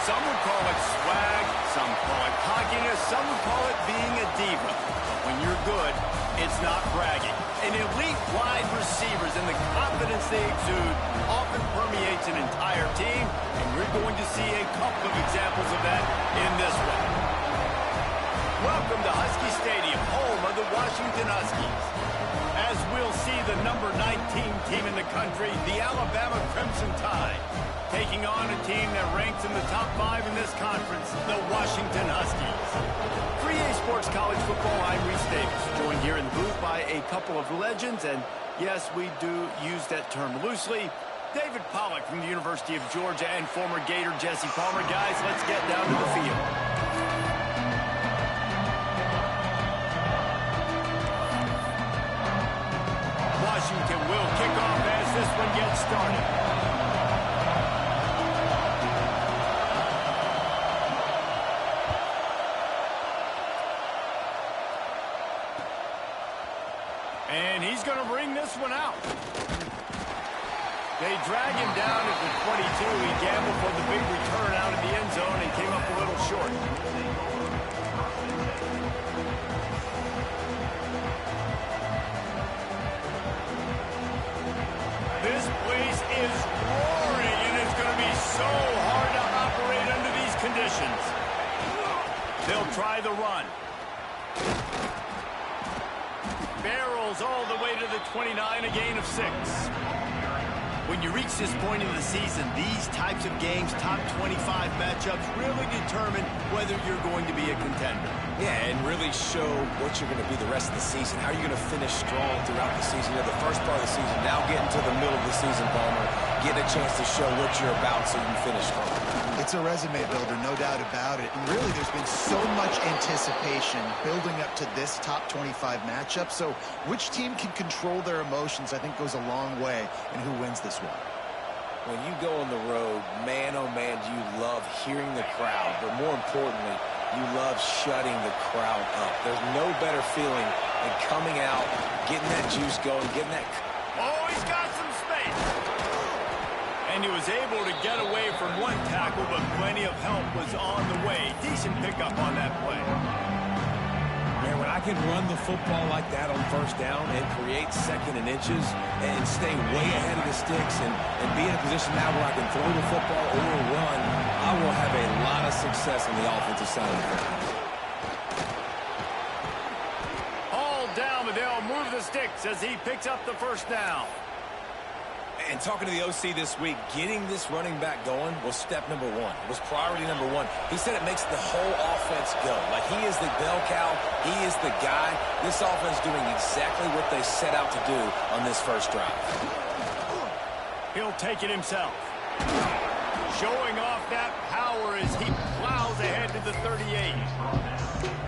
Some would call it swag, some call it cockiness, some would call it being a diva. But when you're good, it's not bragging. An elite wide receivers and the confidence they exude often permeates an entire team, and we're going to see a couple of examples of that in this one. Welcome to Husky Stadium, home of the Washington Huskies. As we'll see the number 19 team in the country, the Alabama Crimson Tide, taking on a team that ranks in the top 5 in this conference, the Washington Huskies. For EA Sports College Football, I'm Reese Davis, joined here in the booth by a couple of legends, and yes, we do use that term loosely. David Pollack from the University of Georgia and former Gator Jesse Palmer. Guys, let's get down to the field. Washington will kick off as this one gets started. And he's going to bring this one out. They drag him down at the 22. He gambled for the big return out of the end zone and came up a little short. This place is roaring, and it's going to be so hard to operate under these conditions. They'll try the run. Barrels all the way to the 29, a gain of 6. When you reach this point in the season, these types of games, top 25 matchups, really determine whether you're going to be a contender. Yeah, and really show what you're going to be the rest of the season. How are you going to finish strong throughout the season? You know, the first part of the season, now getting to the middle of the season, Palmer, getting a chance to show what you're about so you can finish strong. It's a resume builder, no doubt about it. And really, there's been so much anticipation building up to this top 25 matchup. So which team can control their emotions, I think, goes a long way in who wins this one. When you go on the road, man, oh man, do you love hearing the crowd. But more importantly, you love shutting the crowd up. There's no better feeling than coming out, getting that juice going, getting that... Oh, he's got some space. And he was able to get away from one tackle, but plenty of help was on the way. Decent pickup on that play. Man, when I can run the football like that on first down and create second and inches and stay way ahead of the sticks and be in a position now where I can throw the football or run, I will have a lot of success on the offensive side of the ball. All down, but they'll move the sticks as he picks up the first down. And talking to the OC this week, getting this running back going was step number 1. It was priority number 1. He said it makes the whole offense go. Like, he is the bell cow. He is the guy. This offense doing exactly what they set out to do on this first drive. He'll take it himself. Showing off that power as he plows ahead to the 38.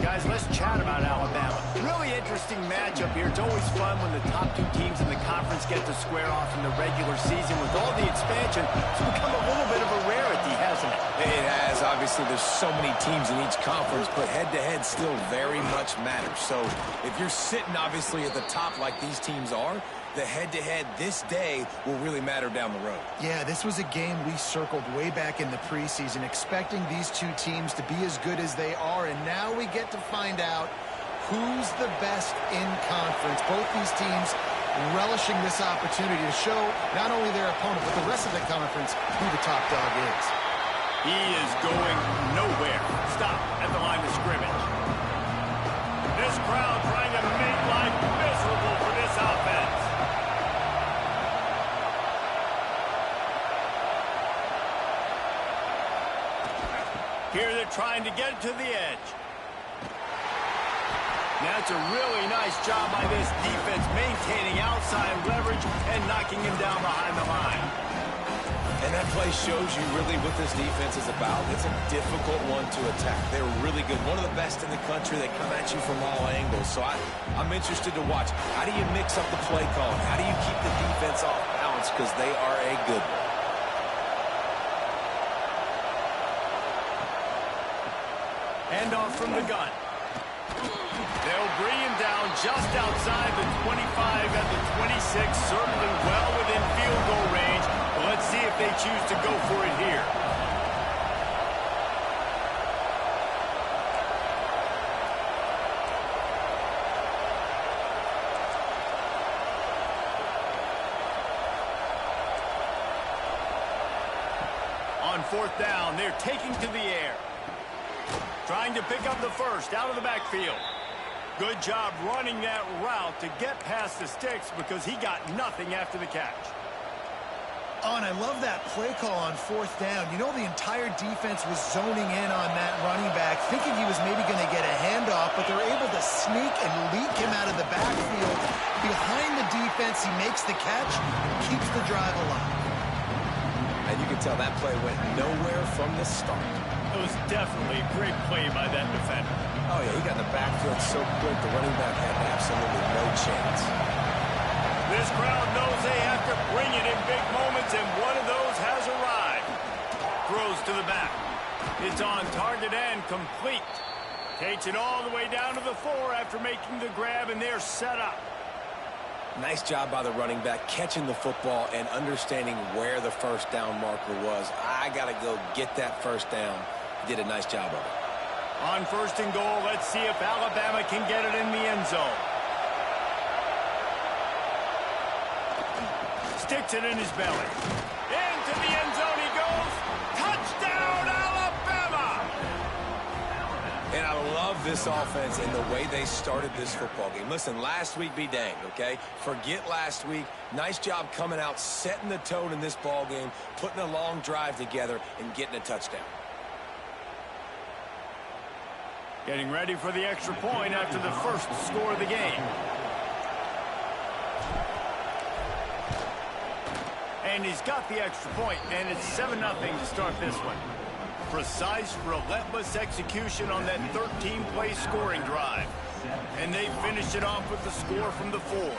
Guys, let's chat about Alabama. Really interesting matchup here. It's always fun when the top 2 teams in the conference get to square off in the regular season. With all the expansion, it's become a little bit of a rarity, hasn't it? It has. Obviously, there's so many teams in each conference, but head-to-head still very much matters. So if you're sitting, obviously, at the top like these teams are, the head-to-head this day will really matter down the road. Yeah, this was a game we circled way back in the preseason, expecting these 2 teams to be as good as they are, and now we get to find out who's the best in conference. Both these teams relishing this opportunity to show not only their opponent, but the rest of the conference who the top dog is. He is going nowhere. Stop at the line of scrimmage. This crowd trying to make life miserable for this offense. Here they're trying to get it to the edge. Now it's a really nice job by this defense maintaining outside leverage and knocking him down behind the line. And that play shows you really what this defense is about. It's a difficult one to attack. They're really good. One of the best in the country. They come at you from all angles. So I'm interested to watch. How do you mix up the play calling? How do you keep the defense off balance? Because they are a good one. Handoff from the gun. They'll bring him down just outside the 25 at the 26, certainly well within field goal range. But let's see if they choose to go for it here. 4th down. They're taking to the air. Trying to pick up the first out of the backfield. Good job running that route to get past the sticks because he got nothing after the catch. Oh, and I love that play call on 4th down. You know, the entire defense was zoning in on that running back, thinking he was maybe going to get a handoff, but they're able to sneak and leak him out of the backfield. Behind the defense, he makes the catch and keeps the drive alive. And you can tell that play went nowhere from the start. It was definitely a great play by that defender. Oh, yeah, he got in the backfield so quick, the running back had absolutely no chance. This crowd knows they have to bring it in big moments, and one of those has arrived. Throws to the back. It's on target and complete. Takes it all the way down to the 4 after making the grab, and they're set up. Nice job by the running back catching the football and understanding where the first down marker was. I got to go get that first down. He did a nice job of it. On 1st and goal, let's see if Alabama can get it in the end zone. Sticks it in his belly. Into the end zone he goes. Touchdown, Alabama! And I love this offense and the way they started this football game. Listen, last week be danged, okay? Forget last week. Nice job coming out, setting the tone in this ball game, putting a long drive together, and getting a touchdown. Getting ready for the extra point after the first score of the game. And he's got the extra point, and it's 7-0 to start this one. Precise, relentless execution on that 13-play scoring drive. And they finished it off with the score from the 4.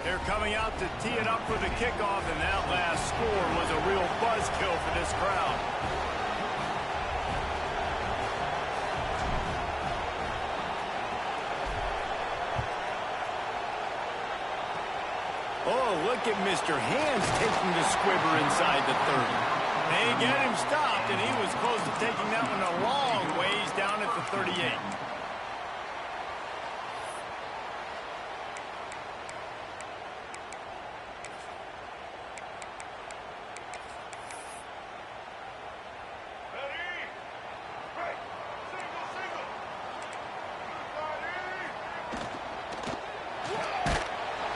They're coming out to tee it up for the kickoff, and that last score was a real buzzkill for this crowd. Oh, look at Mr. Hands taking the squibber inside the 30. They get him stopped, and he was close to taking that one a long ways down at the 38.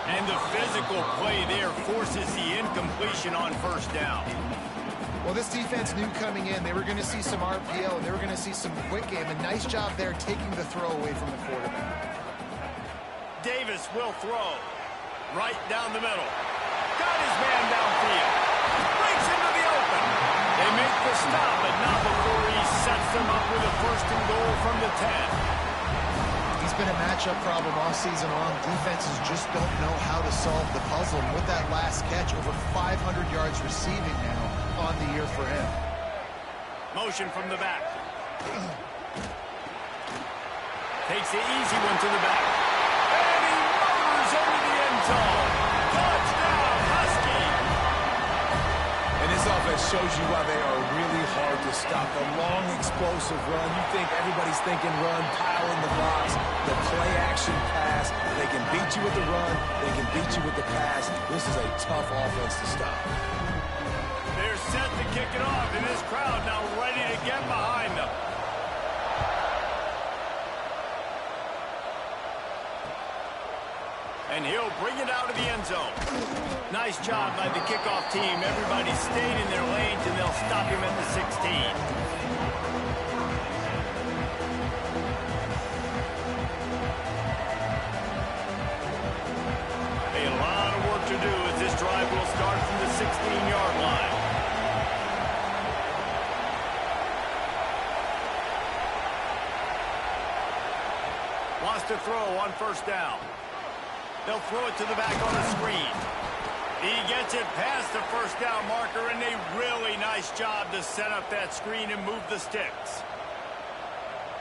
And the physical play there forces the incompletion on 1st down. Well, this defense knew coming in they were going to see some RPO, and they were going to see some quick game. A nice job there taking the throw away from the quarterback. Davis will throw. Right down the middle. Got his man downfield. Breaks into the open. They make the stop, but not before he sets them up with a 1st and goal from the 10. He's been a matchup problem all season long. Defenses just don't know how to solve the puzzle. And with that last catch, over 500 yards receiving now on the year for him. Motion from the back. Takes the easy one to the back. And he motors into the end zone. Touchdown, Husky! And this offense shows you why they are really hard to stop. The long, explosive run. You think everybody's thinking run, pile in the box. The play-action pass. They can beat you with the run. They can beat you with the pass. This is a tough offense to stop. They're set to kick it off, and this crowd now ready to get behind them. And he'll bring it out of the end zone. Nice job by the kickoff team. Everybody stayed in their lanes, and they'll stop him at the 16. A lot of work to do as this drive will start from the 16-yard line. Wants to throw on 1st down. They'll throw it to the back on the screen. He gets it past the 1st down marker, and a really nice job to set up that screen and move the sticks.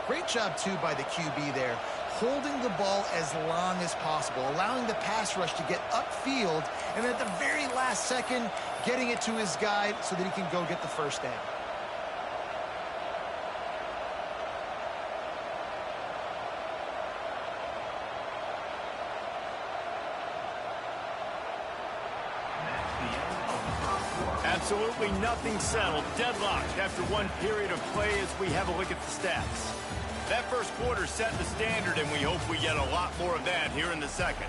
Great job, too, by the QB there, holding the ball as long as possible, allowing the pass rush to get upfield, and at the very last second, getting it to his guy so that he can go get the 1st down. Absolutely nothing settled. Deadlocked after one period of play as we have a look at the stats. That first quarter set the standard, and we hope we get a lot more of that here in the second.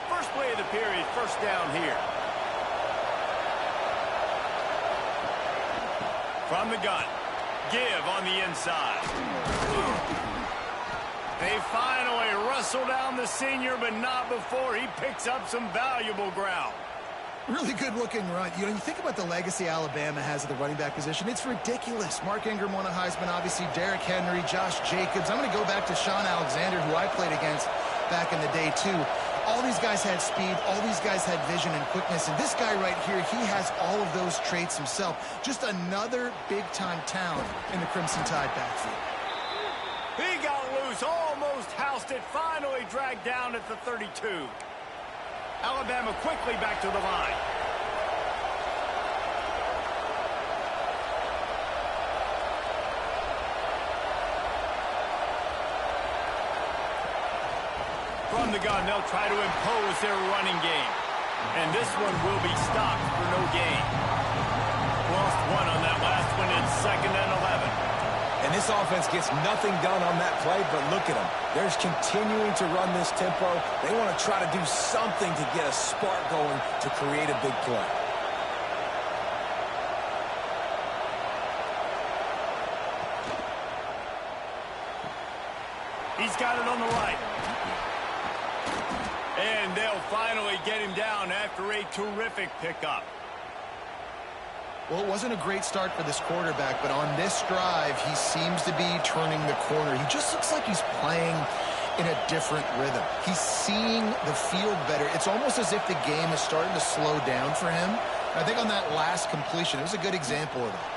First play of the period, first down here. From the gun, give on the inside. They finally wrestle down the senior, but not before he picks up some valuable ground. Really good-looking run. You know, you think about the legacy Alabama has at the running back position. It's ridiculous. Mark Ingram won a Heisman, obviously. Derrick Henry, Josh Jacobs. I'm going to go back to Sean Alexander, who I played against back in the day, too. All these guys had speed. All these guys had vision and quickness. And this guy right here, he has all of those traits himself. Just another big-time talent in the Crimson Tide backfield. He got loose, almost housed it, finally dragged down at the 32. Alabama quickly back to the line. From the gun, they'll try to impose their running game. And this one will be stopped for no gain. Lost one on that last one in 2nd and 11. And this offense gets nothing done on that play, but look at them. They're just continuing to run this tempo. They want to try to do something to get a spark going to create a big play. He's got it on the right. And they'll finally get him down after a terrific pickup. Well, it wasn't a great start for this quarterback, but on this drive, he seems to be turning the corner. He just looks like he's playing in a different rhythm. He's seeing the field better. It's almost as if the game is starting to slow down for him. I think on that last completion, it was a good example of that.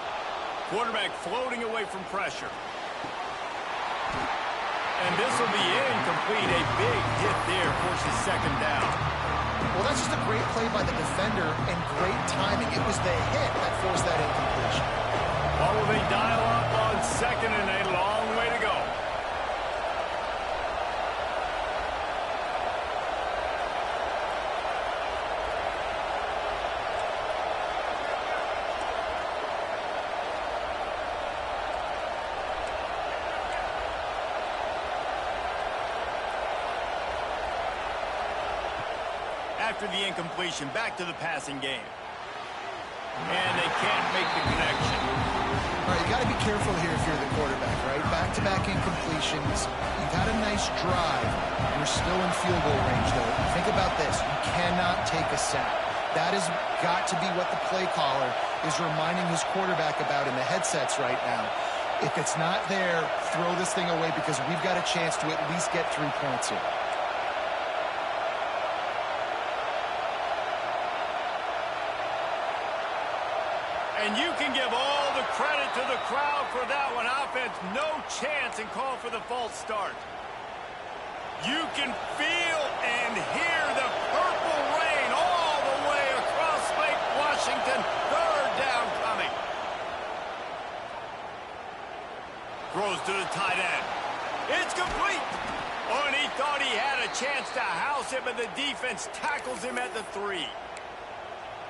Quarterback floating away from pressure. And this will be incomplete. A big hit there forces 2nd down. Well, that's just a great play by the defender and great timing. It was the hit that forced that incompletion. Well, will they dial up on 2nd and a long way to go? After the incompletion, back to the passing game. And they can't make the connection. All right, you got to be careful here if you're the quarterback, right? Back-to-back incompletions. You've had a nice drive. You're still in field goal range, though. Think about this. You cannot take a sack. That has got to be what the play caller is reminding his quarterback about in the headsets right now. If it's not there, throw this thing away because we've got a chance to at least get 3 points here. And you can give all the credit to the crowd for that one. Offense, no chance, and call for the false start. You can feel and hear the purple rain all the way across Lake Washington. 3rd down coming. Throws to the tight end. It's complete. Oh, and he thought he had a chance to house it, but the defense tackles him at the 3.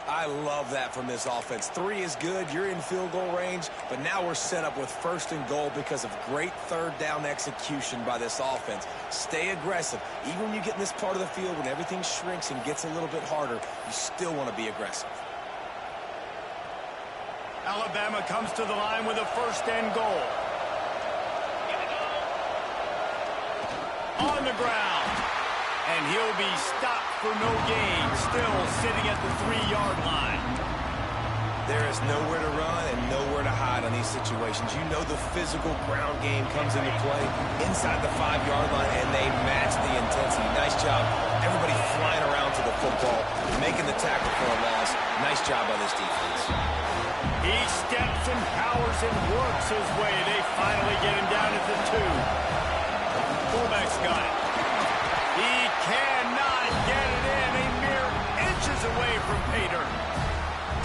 I love that from this offense. 3 is good. You're in field goal range, but now we're set up with 1st and goal because of great 3rd down execution by this offense. Stay aggressive. Even when you get in this part of the field, when everything shrinks and gets a little bit harder, you still want to be aggressive. Alabama comes to the line with a 1st and goal. On the ground. And he'll be stopped for no gain, still sitting at the 3-yard line. There is nowhere to run and nowhere to hide on these situations. You know the physical ground game comes into play inside the 5-yard line, and they match the intensity. Nice job. Everybody flying around to the football, making the tackle for a loss. Nice job by this defense. He steps and powers and works his way. They finally get him down at the 2. Fullback's got it. He cannot get it in. A mere inches away from pay dirt.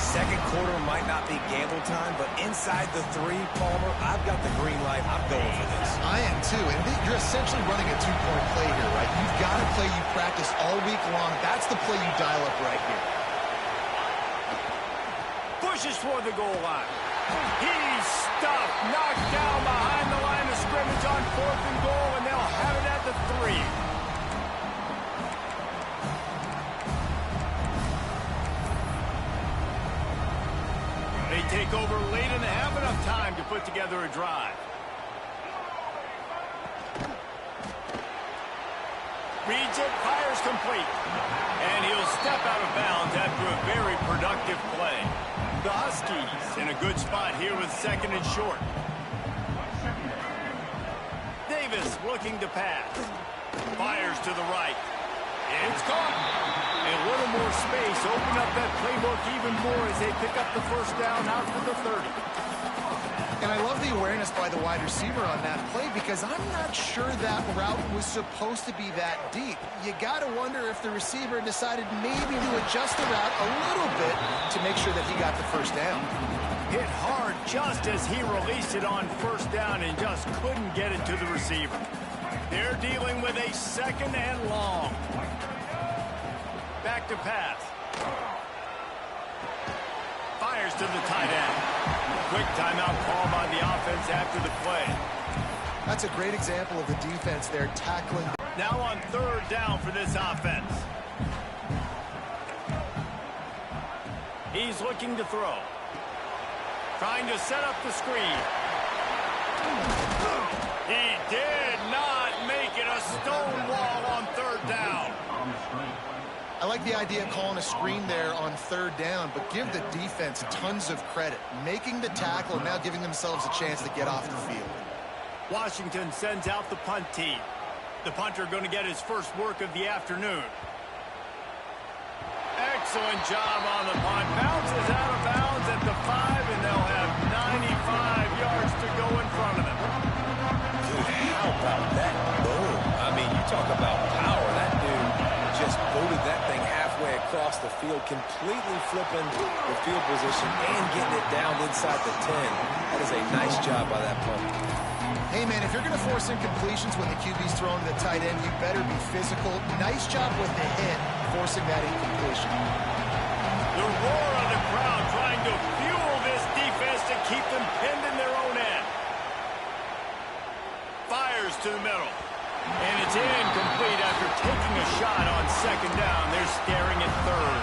Second quarter might not be gamble time, but inside the 3, Palmer, I've got the green light. I'm going for this. I am too, and you're essentially running a two-point play here, right? You've got a play you practice all week long. That's the play you dial up right here. Pushes toward the goal line. He's stuffed, knocked down behind the line of scrimmage on 4th and goal, and they'll have it at the 3. They take over late in the half, enough time to put together a drive. Reads it, fires complete. And he'll step out of bounds after a very productive play. The Huskies in a good spot here with 2nd and short. Davis looking to pass. Fires to the right. It's caught. A little more space. Open up that playbook even more as they pick up the first down out to the 30. And I love the awareness by the wide receiver on that play because I'm not sure that route was supposed to be that deep. You got to wonder if the receiver decided maybe to adjust the route a little bit to make sure that he got the first down. Hit hard just as he released it on first down and just couldn't get it to the receiver. They're dealing with a 2nd and long. Back to pass. Fires to the tight end. Quick timeout call by the offense after the play. That's a great example of the defense there tackling. Now on 3rd down for this offense. He's looking to throw. Trying to set up the screen. He did not make it. A stone wall on 3rd down. I like the idea of calling a screen there on 3rd down, but give the defense tons of credit. Making the tackle and now giving themselves a chance to get off the field. Washington sends out the punt team. The punter going to get his first work of the afternoon. Excellent job on the punt. Bounces out of bounds at the 5, and they'll have 95 yards to go in front of them. Dude, how about that boom? I mean, you talk about power. That dude just booted that thing halfway across the field, completely flipping the field position and getting it down inside the 10. That is a nice job by that punter. Hey, man, if you're going to force incompletions when the QB's throwing to the tight end, you better be physical. Nice job with the hit, forcing that incompletion. The roar of the crowd trying to fuel this defense to keep them pinned in their own end. Fires to the middle. And it's incomplete after taking a shot on 2nd down. They're staring at 3rd.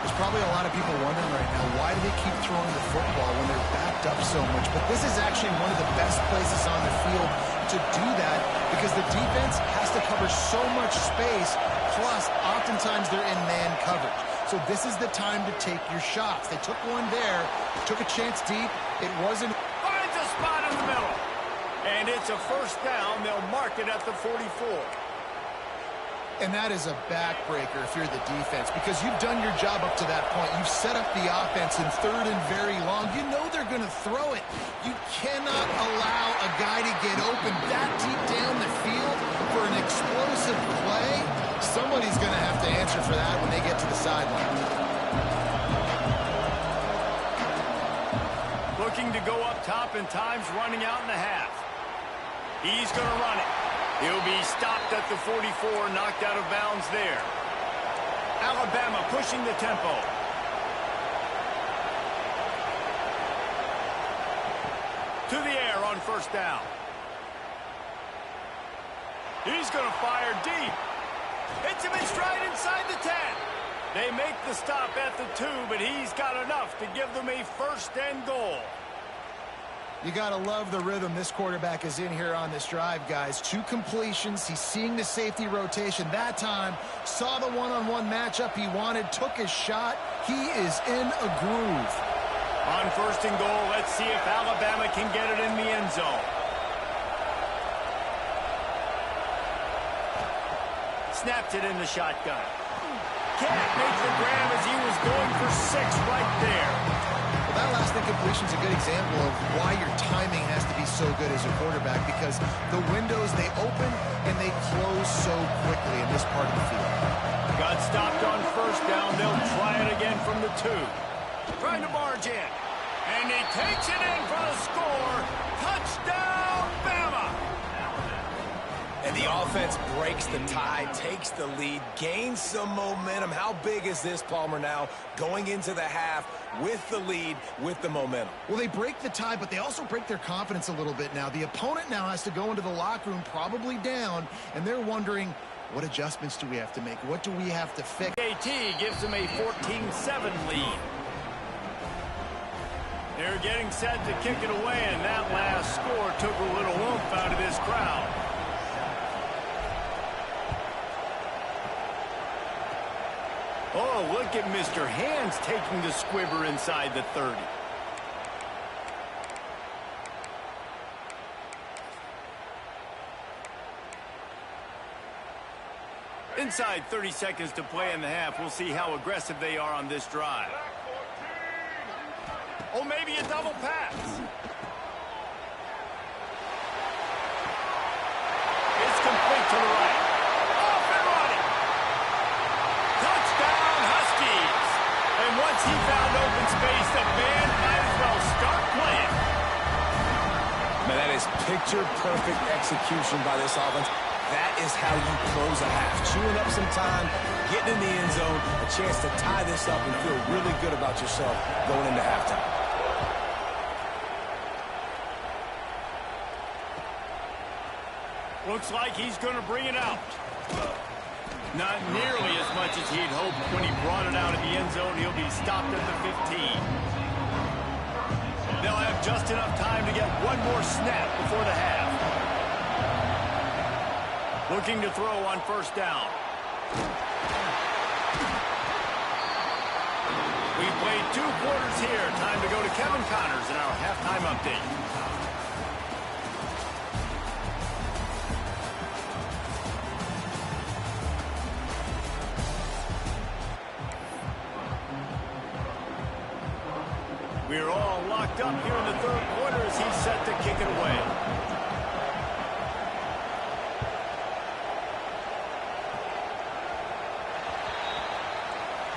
There's probably a lot of people wondering right now, why do they keep throwing the football when they're backed up so much? But this is actually one of the best places on the field to do that because the defense has to cover so much space, plus oftentimes they're in man coverage. So this is the time to take your shots. They took one there, took a chance deep. It wasn't... Finds a spot in the middle. And it's a first down. They'll mark it at the 44. And that is a backbreaker if you're the defense because you've done your job up to that point. You've set up the offense in 3rd and very long. You know they're going to throw it. You cannot allow a guy to get open that deep down the field for an explosive play. Somebody's going to have to answer for that when they get to the sideline. Looking to go up top and time's running out in the half. He's going to run it. He'll be stopped at the 44, knocked out of bounds there. Alabama pushing the tempo. To the air on first down. He's going to fire deep. Hits him in stride inside the 10. They make the stop at the 2, but he's got enough to give them a 1st and goal. You got to love the rhythm this quarterback is in here on this drive, guys. 2 completions. He's seeing the safety rotation that time. Saw the one-on-one matchup he wanted. Took his shot. He is in a groove. On 1st and goal, let's see if Alabama can get it in the end zone. Snapped it in the shotgun. Can't make the grab as he was going for 6 right there. Well, that last incompletion is a good example of why your timing has to be so good as a quarterback because the windows, they open and they close so quickly in this part of the field. Got stopped on 1st down. They'll try it again from the 2. Trying to barge in. And he takes it in for the score. Touchdown, Bama! And the offense breaks the tie, takes the lead, gains some momentum. How big is this, Palmer, now going into the half with the lead, with the momentum? Well, they break the tie, but they also break their confidence a little bit now. The opponent now has to go into the locker room probably down, and they're wondering, what adjustments do we have to make? What do we have to fix? AT gives them a 14-7 lead. They're getting set to kick it away, and that last score took a little oomph out of this crowd. Oh, look at Mr. Hands taking the squibber inside the 30. Inside 30 seconds to play in the half. We'll see how aggressive they are on this drive. Oh, maybe a double pass. It's complete to the right. Off and running. Touchdown, Huskies. And once he found open space, the band might as well start playing. Man, that is picture-perfect execution by this offense. That is how you close a half. Chewing up some time, getting in the end zone, a chance to tie this up and feel really good about yourself going into halftime. Looks like he's going to bring it out. Not nearly as much as he'd hoped when he brought it out of the end zone. He'll be stopped at the 15. They'll have just enough time to get one more snap before the half. Looking to throw on first down. We've played 2 quarters here. Time to go to Kevin Connors in our halftime update. We're all locked up here in the 3rd quarter as he's set to kick it away.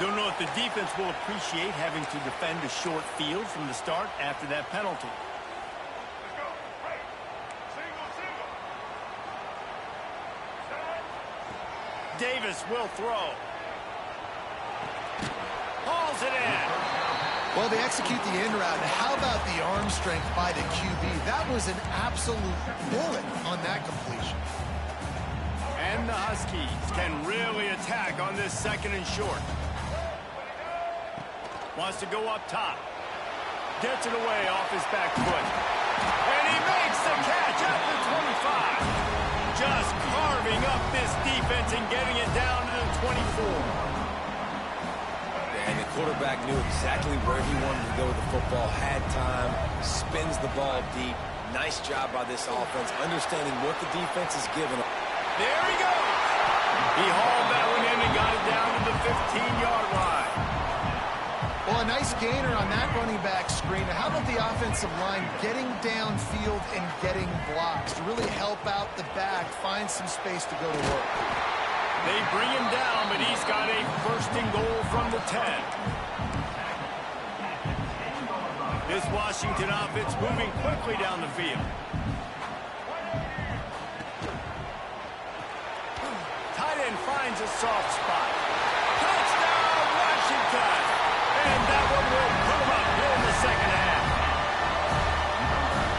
Don't know if the defense will appreciate having to defend a short field from the start after that penalty. Davis will throw. Hauls it in. Well, they execute the in route. And how about the arm strength by the QB? That was an absolute bullet on that completion. And the Huskies can really attack on this 2nd and short. Wants to go up top. Gets it away off his back foot. And he makes the catch at the 25. Just carving up this defense and getting it down to the 24. And the quarterback knew exactly where he wanted to go with the football, had time, spins the ball deep. Nice job by this offense, understanding what the defense is giving. There he goes. He hauled that one in and got it down to the 15-yard line. Well, a nice gainer on that running back screen. How about the offensive line getting downfield and getting blocks to really help out the back, find some space to go to work? They bring him down, but he's got a 1st and goal from the 10. This Washington offense moving quickly down the field. Tight end finds a soft spot. Touchdown, Washington! And that one will put him up here in the 2nd half.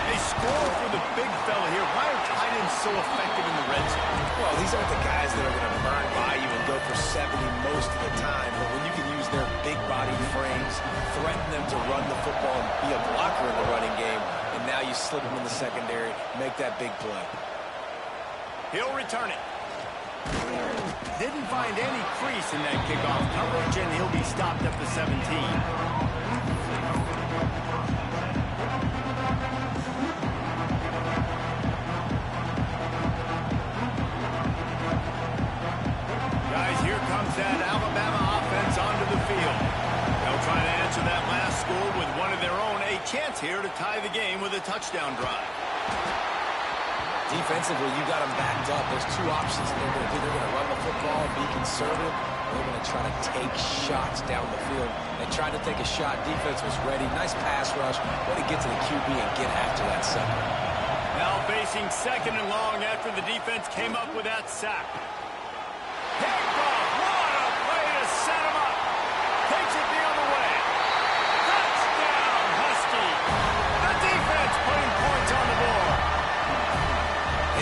They score for the big fella here. Why are tight ends so effective in the red zone? Well, these aren't the guys that are going to burn by you and go for 70 most of the time, but when you can use their big body frames, threaten them to run the football and be a blocker in the running game, and now you slip them in the secondary, make that big play. He'll return it. Didn't find any crease in that kickoff coverage, and he'll be stopped at the 17. Guys, here comes that Alabama offense onto the field. They'll try to answer that last score with one of their own. A chance here to tie the game with a touchdown drive. Defensively, you got them backed up. There's 2 options that they're going to do. They're going to run the football and be conservative, able to try to take shots down the field. They tried to take a shot. Defense was ready. Nice pass rush. Way to get to the QB and get after that sucker. Now facing second and long after the defense came up with that sack. Picked off. What a play to set him up. Takes it the other way. Touchdown, Husky. The defense putting points on the board.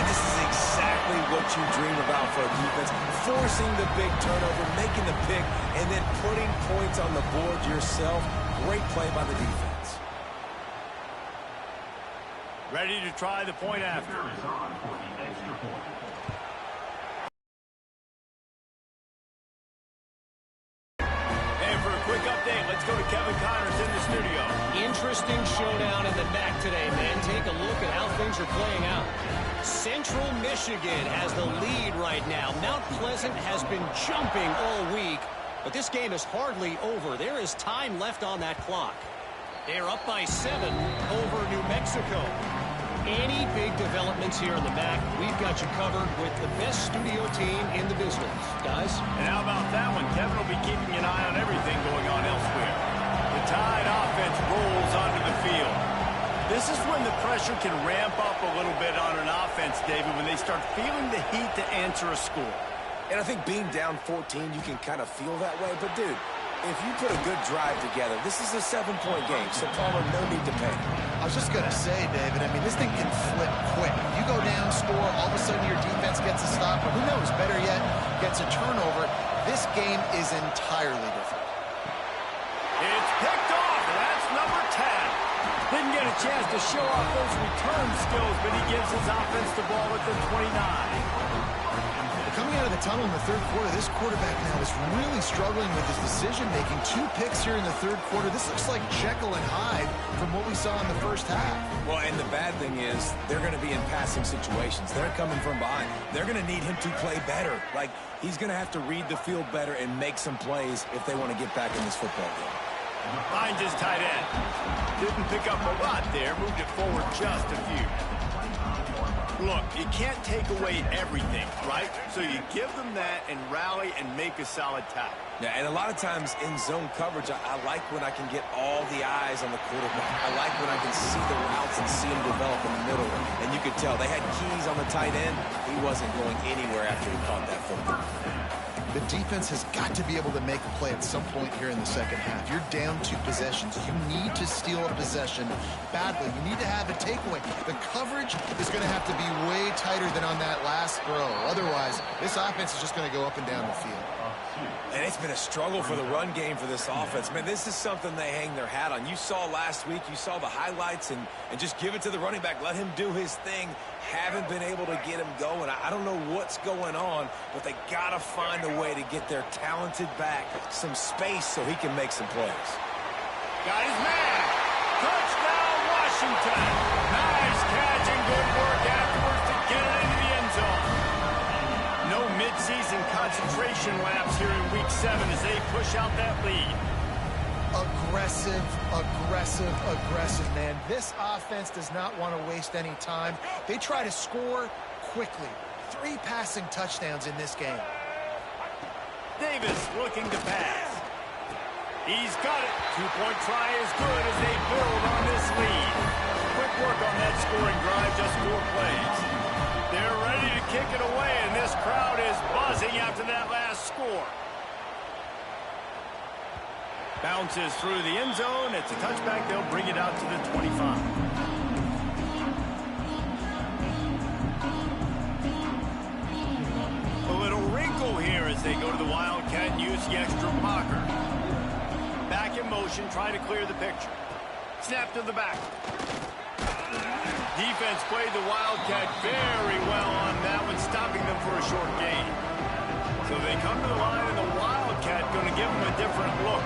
And this is exactly what you dream about for a defense. Forcing the big turnover, making the pick, and then putting points on the board yourself. Great play by the defense. Ready to try the point after. And for a quick update, let's go to Kevin Connors in the studio. Interesting showdown in the MAC today, man. Take a look at how things are playing out. Central Michigan has the lead right now. Mount Pleasant has been jumping all week, but this game is hardly over. There is time left on that clock. They're up by 7 over New Mexico. Any big developments here in the MAC, we've got you covered with the best studio team in the business. Guys? And how about that one? Kevin will be keeping an eye on everything going on elsewhere. The Tide offense rolls onto the field. This is when the pressure can ramp up a little bit on an offense, David, when they start feeling the heat to answer a score. And I think being down 14, you can kind of feel that way. But, dude, if you put a good drive together, this is a 7-point game. So, Palmer, no need to panic. I was just going to say, David, I mean, this thing can flip quick. You go down, score, all of a sudden your defense gets a stop, or who knows, better yet, gets a turnover. This game is entirely different. It's picked off, and that's number 10. Didn't get a chance to show off those return skills, but he gives his offense the ball at the 29. Coming out of the tunnel in the third quarter, this quarterback now is really struggling with his decision-making. 2 picks here in the third quarter. This looks like Jekyll and Hyde from what we saw in the first half. Well, and the bad thing is they're going to be in passing situations. They're coming from behind. They're going to need him to play better. Like, he's going to have to read the field better and make some plays if they want to get back in this football game. Finds his tight end. Didn't pick up a lot there. Moved it forward just a few. Look, you can't take away everything, right? So you give them that and rally and make a solid tackle. Yeah, and a lot of times in zone coverage, I like when I can get all the eyes on the quarterback. I like when I can see the routes and see him develop in the middle. And you could tell they had keys on the tight end. He wasn't going anywhere after he caught that football. The defense has got to be able to make a play at some point here in the second half. You're down 2 possessions. You need to steal a possession badly. You need to have a takeaway. The coverage is going to have to be way tighter than on that last throw. Otherwise, this offense is just going to go up and down the field. And it's been a struggle for the run game for this offense. Man, this is something they hang their hat on. You saw last week, you saw the highlights, and just give it to the running back. Let him do his thing. Haven't been able to get him going. I don't know what's going on, but they got to find a way to get their talented back some space so he can make some plays. Got his man. Touchdown, Washington. Nice catch and good work afterwards to get it into the end zone. No midseason concentration laps here in Week 7 as they push out that lead. Aggressive, aggressive, aggressive, man. This offense does not want to waste any time. They try to score quickly. 3 passing touchdowns in this game. Davis looking to pass. He's got it. 2-point try is good as they build on this lead. Quick work on that scoring drive, just 4 plays. They're ready to kick it away, and this crowd is buzzing after that last score. Bounces through the end zone. It's a touchback. They'll bring it out to the 25. A little wrinkle here as they go to the Wildcat and use the extra blocker. Back in motion, try to clear the picture. Snap to the back. Defense played the Wildcat very well on that one, stopping them for a short gain. So they come to the line, and the Wildcat going to give them a different look.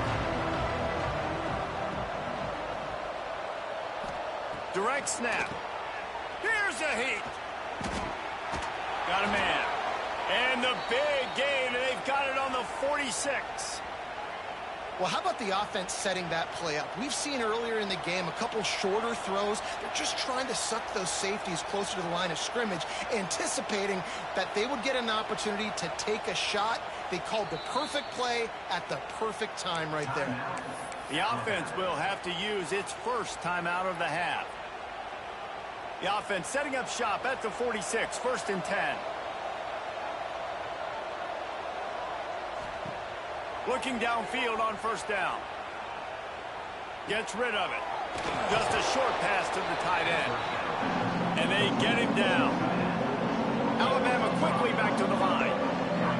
Direct snap. Here's a heat. Got a man. And the big gain, and they've got it on the 46. Well, how about the offense setting that play up? We've seen earlier in the game a couple shorter throws. They're just trying to suck those safeties closer to the line of scrimmage, anticipating that they would get an opportunity to take a shot. They called the perfect play at the perfect time right there. The offense will have to use its first timeout of the half. The offense setting up shop at the 46, 1st and 10. Looking downfield on 1st down. Gets rid of it. Just a short pass to the tight end. And they get him down. Alabama quickly back to the line.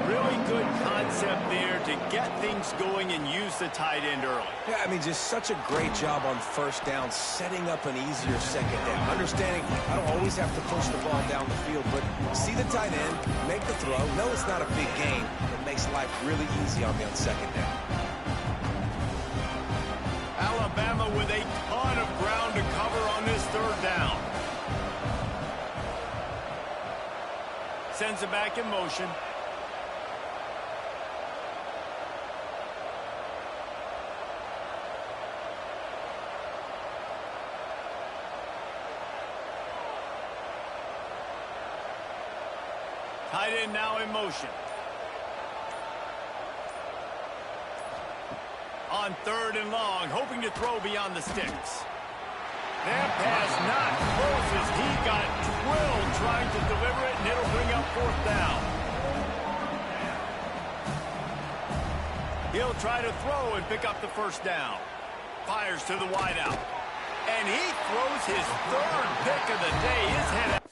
Really good concept there to get things going and use the tight end early. Yeah, I mean, just such a great job on 1st down, setting up an easier 2nd down. Understanding I don't always have to push the ball down the field, but see the tight end, make the throw. No, it's not a big gain. It makes life really easy on me on 2nd down. Alabama with a ton of ground to cover on this 3rd down. Sends it back in motion. Tight end now in motion. On 3rd and long, hoping to throw beyond the sticks. That pass not close as he got drilled trying to deliver it, and it'll bring up 4th down. He'll try to throw and pick up the 1st down. Fires to the wideout. And he throws his 3rd pick of the day. His head out.